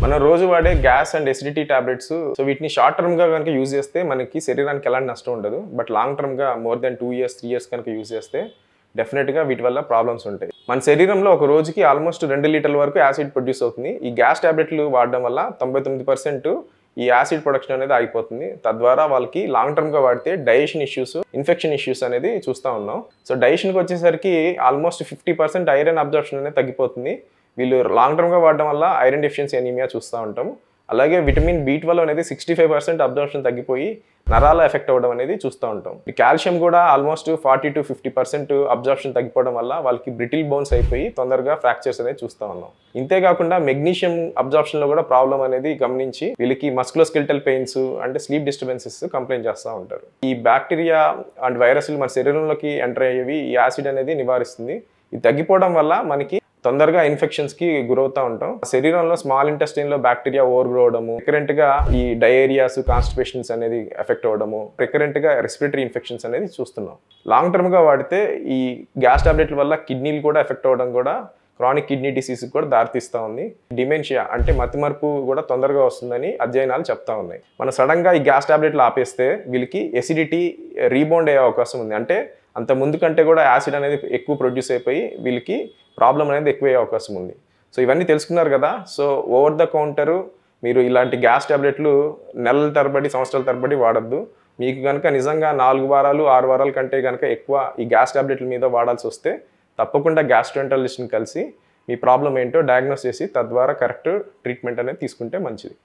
మనం రోజు వాడే gas and acidity tablets so వీటిని షార్ట్ టర్మ్ గా కనుక యూజ్ చేస్తే మనకి శరీరానికి ఎలాంటి నష్టం ఉండదు. బట్ లాంగ్ టర్మ్ గా మోర్ దెన్ 2 years 3 years కనుక యూజ్ చేస్తే డెఫినెట్ గా వీటి వల్ల ప్రాబ్లమ్స్ ఉంటాయి. మన శరీరంలో ఒక రోజుకి ఆల్మోస్ట్ 2 లీటర్ల వరకు యాసిడ్ ప్రొడ్యూస్ అవుతుంది. ఈ గ్యాస్ టాబ్లెట్లు వాడడం వల్ల 99% ఈ యాసిడ్ ప్రొడక్షన్ అనేది ఆగిపోతుంది. తద్వారా వాళ్ళకి లాంగ్ టర్మ్ గా వాడితే డైజెషన్ ఇష్యూస్, ఇన్ఫెక్షన్ ఇష్యూస్ అనేది చూస్తూ ఉన్నాం. సో డైజెషన్కి వచ్చేసరికి ఆల్మోస్ట్ 50% ఐరన్ అబ్జర్ప్షన్ అనేది తగ్గిపోతుంది. వీళ్ళు లాంగ్ టర్మ్ గా వాడడం వల్ల ఐరన్ డెఫిషియన్సీ అనీమియా చూస్తూ ఉంటాం. అలాగే విటమిన్ B12 అనేది 65% అబ్జర్ప్షన్ తగ్గిపోయి నరాల ఎఫెక్ట్ అవ్వడం అనేది చూస్తూ ఉంటాం. ఈ కాల్షియం కూడా ఆల్మోస్ట్ 40 to 50% అబ్జర్ప్షన్ తగ్గిపోవడం వల్ల వాళ్ళకి బ్రిటిల్ బోన్స్ అయిపోయి తొందరగా ఫ్రాక్చర్స్ అనేది చూస్తూ ఉన్నాం. ఇంతేకాకుండా మెగ్నీషియం అబ్జర్ప్షన్ లో కూడా ప్రాబ్లం అనేది గమనించి వీళ్ళకి మస్కులోస్కెలిటల్ పెయిన్స్ అంటే స్లీప్ డిస్టర్బెన్సెస్ కంప్లైంట్ చేస్తూ ఉంటారు. ఈ బ్యాక్టీరియా అండ్ వైరస్లు మన శరీరంలోకి ఎంటర్ అయ్యేవి ఈ యాసిడ్ అనేది నివారిస్తుంది. ఇది తగ్గిపోవడం వల్ల మనకి తొందరగా ఇన్ఫెక్షన్స్ కి గురవుతూ ఉంటాం. శరీరంలో స్మాల్ ఇంటెస్టైన్ లో బ్యాక్టీరియా ఓవర్ గ్రో అవడము, రికరెంట్ గా ఈ డయేరియాస్, కాన్స్టిపేషన్స్ అనేది ఎఫెక్ట్ అవ్వడము, రికరెంట్ గా రెస్పిరేటరీ ఇన్ఫెక్షన్స్ అనేది చూస్తున్నాం. లాంగ్ టర్మ్ గా వాడితే ఈ గ్యాస్ టాబ్లెట్ల వల్ల కిడ్నీలు కూడా ఎఫెక్ట్ అవ్వడం కూడా క్రానిక్ కిడ్నీ డిసీజ్ కూడా దారితీస్తూ ఉంది. డిమెన్షియా అంటే మతిమరుపు కూడా తొందరగా వస్తుందని అధ్యయనాలు చెప్తా ఉన్నాయి. మనం సడన్ గా ఈ గ్యాస్ టాబ్లెట్లు ఆపేస్తే వీళ్ళకి ఎసిడిటీ రీబౌండ్ అయ్యే అవకాశం ఉంది. అంటే అంత ముందు కంటే కూడా యాసిడ్ అనేది ఎక్కువ ప్రొడ్యూస్ అయిపోయి వీళ్ళకి ప్రాబ్లం అనేది ఎక్కువయ్యే అవకాశం ఉంది. సో ఇవన్నీ తెలుసుకున్నారు కదా. సో ఓవర్ ద కౌంటరు మీరు ఇలాంటి గ్యాస్ టాబ్లెట్లు నెలల తరబడి, సంవత్సరాల తరబడి వాడద్దు. మీకు కనుక నిజంగా 4 వారాలు 6 వారాల కంటే కనుక ఎక్కువ ఈ గ్యాస్ టాబ్లెట్ల మీద వాడాల్సి వస్తే తప్పకుండా గ్యాస్ట్రోఎంటరాలజిస్ట్ని కలిసి మీ ప్రాబ్లం ఏంటో డయాగ్నోస్ చేసి తద్వారా కరెక్ట్ ట్రీట్మెంట్ అనేది తీసుకుంటే మంచిది.